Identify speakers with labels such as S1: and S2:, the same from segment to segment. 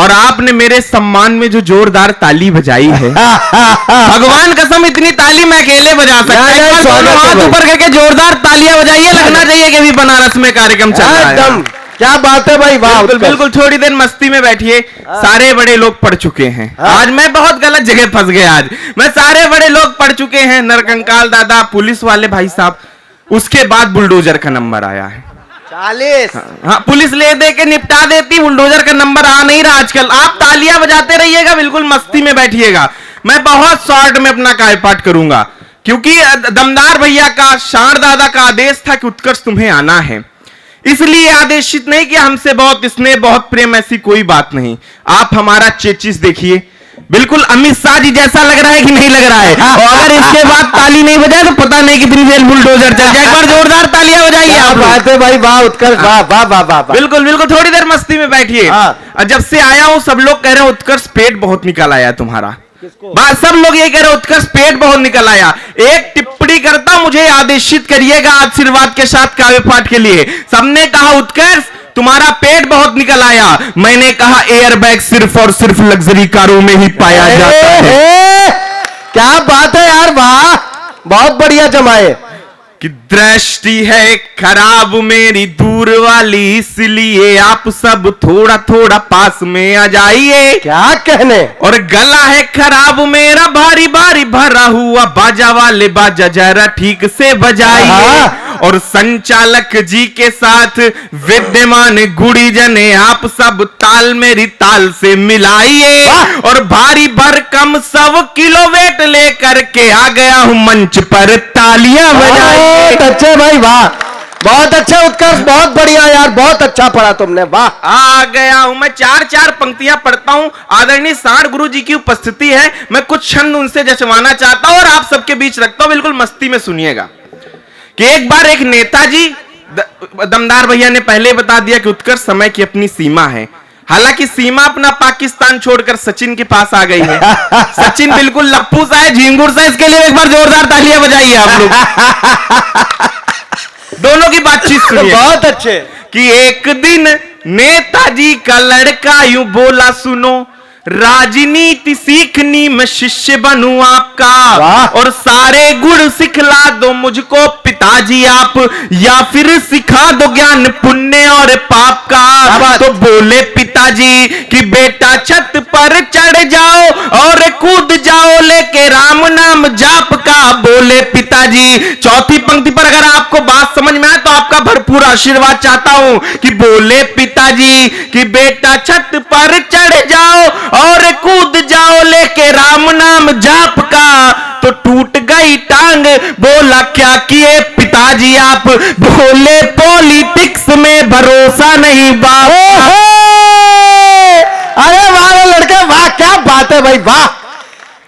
S1: और आपने मेरे सम्मान में जो जोरदार ताली बजाई है, भगवान कसम इतनी ताली मैं अकेले बजा सकता हूं। हाथ ऊपर करके जोरदार तालियां बजाइए, लगना चाहिए कि अभी बनारस में कार्यक्रम चल रहा है।
S2: क्या बात है भाई, वाह।
S1: बिल्कुल बिल्कुल, थोड़ी देर मस्ती में बैठिए। सारे बड़े लोग पढ़ चुके हैं। आज मैं बहुत गलत जगह फंस गया। आज मैं सारे बड़े लोग पढ़ चुके हैं, नरकंकाल दादा, पुलिस वाले भाई साहब। उसके बाद बुलडोजर का नंबर आया है
S2: 40।
S1: हाँ, पुलिस ले दे के निपटा देती, बुलडोजर का नंबर आ नहीं रहा आजकल। आप तालियां बजाते रहिएगा, बिल्कुल मस्ती में बैठिएगा। मैं बहुत शॉर्ट में अपना कायपाठ करूंगा, क्योंकि दमदार भैया का, शाण दादा का आदेश था कि उत्कर्ष तुम्हें आना है। इसलिए आदेशित नहीं कि हमसे बहुत स्नेह, बहुत प्रेम, ऐसी कोई बात नहीं। आप हमारा चेचिस देखिए, बिल्कुल अमित शाह जी जैसा लग रहा है कि नहीं लग रहा है। और अगर इसके बाद ताली नहीं बजाए तो पता नहीं कितनी देर बुलडोजर चल जाए। एक बार जोरदार तालियां बजाइए आप।
S2: बात है भाई, वाह उत्कर्ष, वाह वाह वाह वाह।
S1: बिल्कुल बिल्कुल, थोड़ी देर मस्ती में बैठिए। जब से आया हूं सब लोग कह रहे हैं उत्कर्ष पेट बहुत निकल आया तुम्हारा। बात सब लोग ये कह रहे हैं उत्कर्ष पेट बहुत निकल आया। एक टिप्पणी करता, मुझे आदेशित करिएगा आशीर्वाद के साथ काव्य पाठ के लिए। सबने कहा उत्कर्ष तुम्हारा पेट बहुत निकल आया। मैंने कहा एयरबैग सिर्फ और सिर्फ लग्जरी कारों में ही पाया जाता है।
S2: क्या बात है यार, वाह, बहुत बढ़िया जमाए।
S1: कि दृष्टि है खराब मेरी दूर वाली, इसलिए आप सब थोड़ा थोड़ा पास में आ जाइए।
S2: क्या कहने।
S1: और गला है खराब मेरा भारी भारी भरा हुआ, बाजा वाले बाजा जरा ठीक से बजाइए। और संचालक जी के साथ विद्यमान गुड़ी जने, आप सब ताल मेरी ताल से मिलाइए। और भारी भरकम 100 किलो वेट लेकर के आ गया हूं मंच पर, तालियां बजाइए।
S2: बहुत अच्छे भाई, वाह, बहुत अच्छा उत्कर्ष, बहुत बढ़िया यार, बहुत अच्छा पढ़ा तुमने, वाह।
S1: आ गया हूं मैं, 4-4 पंक्तियां पढ़ता हूं। आदरणीय साण गुरु जी की उपस्थिति है, मैं कुछ छंद उनसे जचवाना चाहता हूं और आप सबके बीच रखता हूं, बिल्कुल मस्ती में सुनिएगा। कि एक बार एक नेताजी, दमदार भैया ने पहले बता दिया कि उत्कर्ष समय की अपनी सीमा है। हालांकि सीमा अपना पाकिस्तान छोड़कर सचिन के पास आ गई है। सचिन बिल्कुल लप्पू सा है, झिंगुर सा, इसके लिए एक बार जोरदार तालियां बजाइए आप लोग। दोनों की बातचीत सुनिए।
S2: बहुत अच्छे।
S1: कि एक दिन नेताजी का लड़का यूं बोला, सुनो राजनीति सीखनी मैं शिष्य बनूं आपका, और सारे गुण सिखला दो मुझको पिताजी आप, या फिर सिखा दो ज्ञान पुण्य और पाप का। तो बोले पिताजी कि बेटा छत पर चढ़ जाओ और कूद जाओ लेके राम नाम जाप का। बोले पिताजी, चौथी पंक्ति पर अगर आपको बात समझ में आए तो आपका भरपूर आशीर्वाद चाहता हूं। कि बोले पिताजी कि बेटा छत पर चढ़ जाओ और कूद जाओ लेके राम नाम जाप का। तो टूट गई टांग, बोला क्या किए पिताजी आप। बोले पॉलिटिक्स में भरोसा नहीं बाप।
S2: अरे वाह लड़के, वाह, क्या बात है भाई, वाह,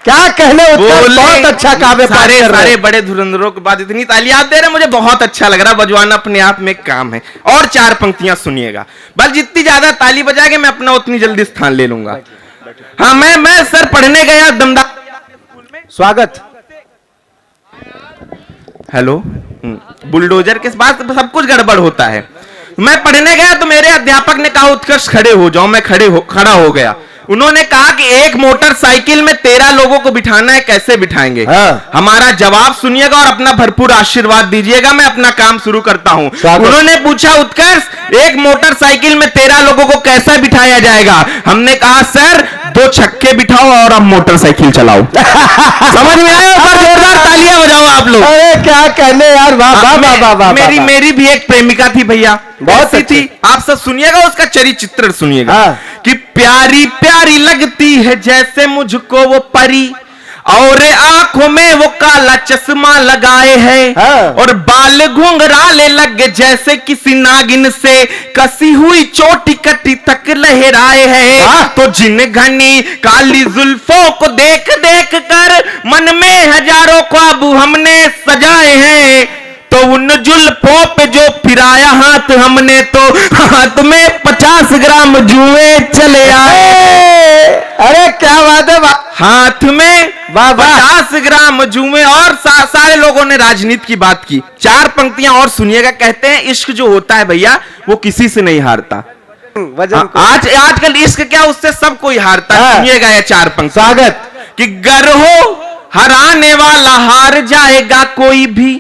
S2: क्या कहने। बहुत अच्छा काव्य पाठ कर रहे हैं।
S1: सारे बड़े धुरंधरों के बाद इतनी तालियां दे रहे, मुझे बहुत अच्छा लग रहा। बजवाना अपने आप में एक काम है। और 4 पंक्तियां सुनिएगा, बस जितनी ज्यादा ताली बजाएंगे मैं अपना उतनी जल्दी स्थान ले लूंगा। हाँ, मैं सर पढ़ने गया दमदार स्कूल में।
S2: स्वागत।
S1: हेलो। बुलडोजर के बाद सब कुछ गड़बड़ होता है। मैं पढ़ने गया तो मेरे अध्यापक ने कहा उत्कर्ष खड़े हो जाओ। मैं खड़ा हो गया। उन्होंने कहा कि एक मोटरसाइकिल में 13 लोगों को बिठाना है, कैसे बिठाएंगे? हमारा जवाब सुनिएगा और अपना भरपूर आशीर्वाद दीजिएगा। मैं अपना काम शुरू करता हूं। उन्होंने पूछा उत्कर्ष, एक मोटरसाइकिल में 13 लोगों को कैसे बिठाया जाएगा? हमने कहा सर 2 छक्के बिठाओ और अब मोटरसाइकिल चलाओ। समझ में आया? पर जोरदार तालियां बजाओ आप लोग।
S2: अरे क्या कहने यार, वाह वाह वाह वाह।
S1: मेरी भी एक प्रेमिका थी भैया, बहुत सी थी। आप सब सुनिएगा, उसका चरित्र सुनिएगा। कि प्यारी प्यारी लगती है जैसे मुझको वो परी, और आंखों में वो काला चश्मा लगाए है, और बाल घुंघराले लगे जैसे किसी नागिन से कसी हुई चोटी कटी तक लहराए है। तो जिन घनी काली जुल्फों को देख देख कर मन में हजारों ख्वाब हमने सजाए हैं, तो उन जुल्फों पे जो फिराया हाथ हमने, तो हाथ में 50 ग्राम जुए चले आए।
S2: अरे क्या बात है,
S1: हाथ में 50 ग्राम जुए। और सारे लोगों ने राजनीति की बात की। 4 पंक्तियां और सुनिएगा। कहते हैं इश्क जो होता है भैया वो किसी से नहीं हारता।
S2: वजन को।
S1: आजकल इश्क क्या, उससे सब कोई हारता है।
S2: हाँ।
S1: सुनिएगा ये 4 पंक्ति।
S2: स्वागत।
S1: कि गर हो हराने वाला हार जाएगा कोई भी,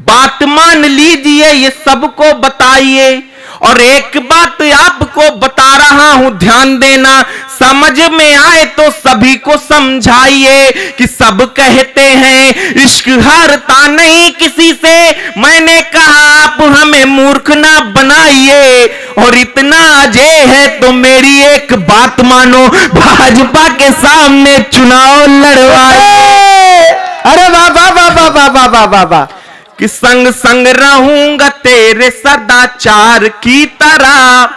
S1: बात मान लीजिए ये सबको बताइए। और एक बात आपको बता रहा हूं, ध्यान देना, समझ में आए तो सभी को समझाइए। कि सब कहते हैं इश्क हारता नहीं किसी से, मैंने कहा आप हमें मूर्ख ना बनाइए। और इतना अजय है तो मेरी एक बात मानो, भाजपा के सामने चुनाव लड़वाइए।
S2: अरे वाह वाह वाह वाह वाह वाह वाह वाह वाह।
S1: कि संग संग रहूंगा तेरे सदाचार की तरह,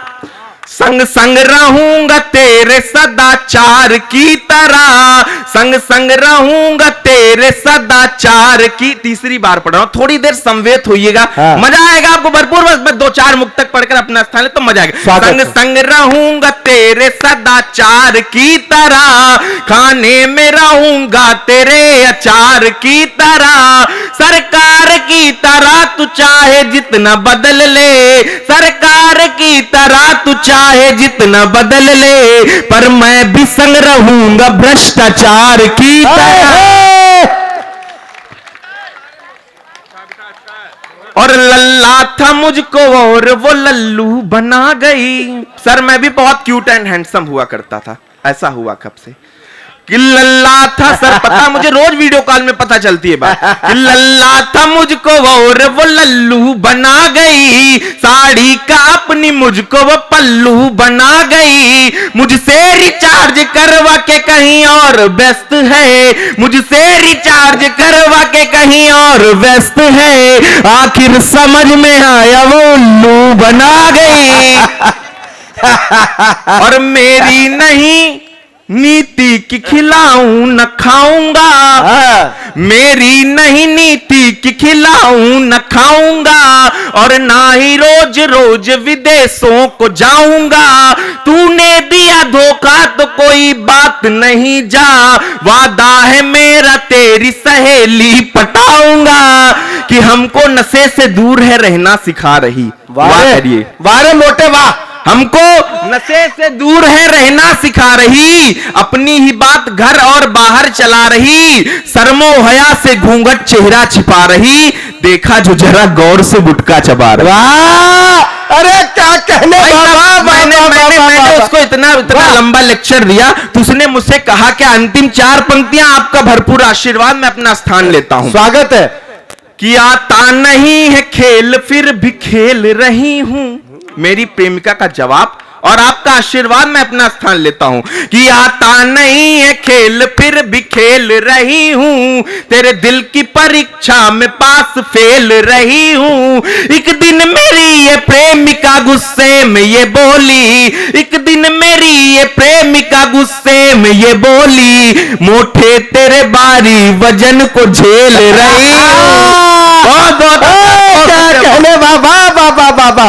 S1: संग संग रहूंगा तेरे सदाचार की तरह, संग संग रहूंगा तेरे सदाचार की। तीसरी बार पढ़ रहा हूं, थोड़ी देर संवेद होइएगा।
S2: हाँ।
S1: मजा आएगा आपको भरपूर। बस 2-4 मुक्तक पढ़कर अपना स्थान ले तो मजा आएगा। संग संग रहूंगा तेरे सदाचार की तरह, खाने में रहूंगा तेरे अचार की तरह। सरकार की तरह तू चाहे जितना बदल ले, सरकार की तरह तू चाहे जितना बदल ले, पर मैं भी संग रहूंगा भ्रष्टाचार की तरह। और लल्ला था मुझको और वो लल्लू बना गई। सर मैं भी बहुत क्यूट एंड हैंडसम हुआ करता था, ऐसा हुआ कब से? कि लल्ला था सर, पता मुझे रोज वीडियो कॉल में पता चलती है बात। कि लल्ला था मुझको और वो लल्लू बना गई, साड़ी का अपनी मुझको वो पल्लू बना गई। मुझसे रिचार्ज करवा के कहीं और व्यस्त है, मुझसे रिचार्ज करवा के कहीं और व्यस्त है। आखिर समझ में आया वो उल्लू बना गई। और मेरी नहीं नीति की खिलाऊं न खाऊंगा, मेरी नहीं नीति की खिलाऊं न खाऊंगा। और ना ही रोज रोज विदेशों को जाऊंगा। तूने दिया धोखा तो कोई बात नहीं जा, वादा है मेरा तेरी सहेली पटाऊंगा। कि हमको नशे से दूर है रहना सिखा रही। वाह करिए,
S2: वाह मोटे वाह।
S1: हमको नशे से दूर है रहना सिखा रही, अपनी ही बात घर और बाहर चला रही। शर्मो हया से घूंघट चेहरा छिपा रही, देखा जो जरा गौर से गुटखा चबा रही।
S2: वाह, अरे क्या कहने।
S1: मैंने उसको इतना लंबा लेक्चर दिया तो उसने मुझसे कहा कि अंतिम 4 पंक्तियां आपका भरपूर आशीर्वाद, मैं अपना स्थान लेता हूं।
S2: स्वागत है।
S1: कि आता नहीं है खेल फिर भी खेल रही हूं, मेरी प्रेमिका का जवाब और आपका आशीर्वाद, मैं अपना स्थान लेता हूं। कि आता नहीं है खेल फिर भी खेल रही हूं, तेरे दिल की परीक्षा में पास फेल रही हूं। एक दिन मेरी ये प्रेमिका गुस्से में ये बोली, एक दिन मेरी ये प्रेमिका गुस्से में ये बोली, मोटे तेरे बारी वजन को झेल रही हूं। बहुत बहुत
S2: क्या कहने। वाह वाह वाह वाह वाह।